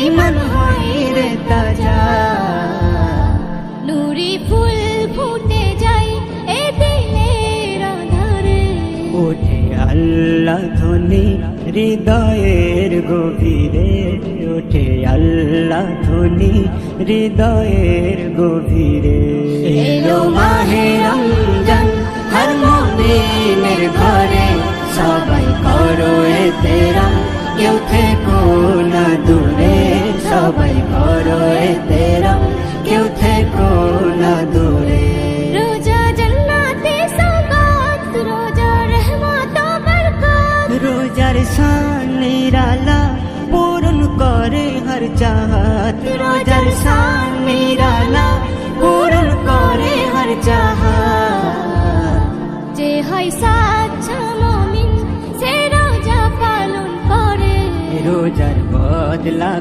ইমান হয় রে তাজা। নুরি ফুল ফুটে যায় এ দিলের আধারে, ওঠে আল্লাহ ধ্বনি হৃদয়ের গভীরে, ওঠে আল্লাহ ধ্বনি হৃদয়ের গভীরে। এলো মাহে রমজান হর মুমিনের ঘরে, সবাই করো এহতেরাম, কেউ থেকো না দূরে, সবাই করো এহতেরাম, কেউ থেকো না দূরে। রোজা জান্নাতে সওগাত, রোজা রহমত ও বরকত, রোজার শান নিরালা পূরণ করে হর চাহত, রোজার শান নিরালা পূরণ করে হর চাহত। যে হয় সাচ্চা মুমিন সে রোজা পালন করে, রোজার বদলা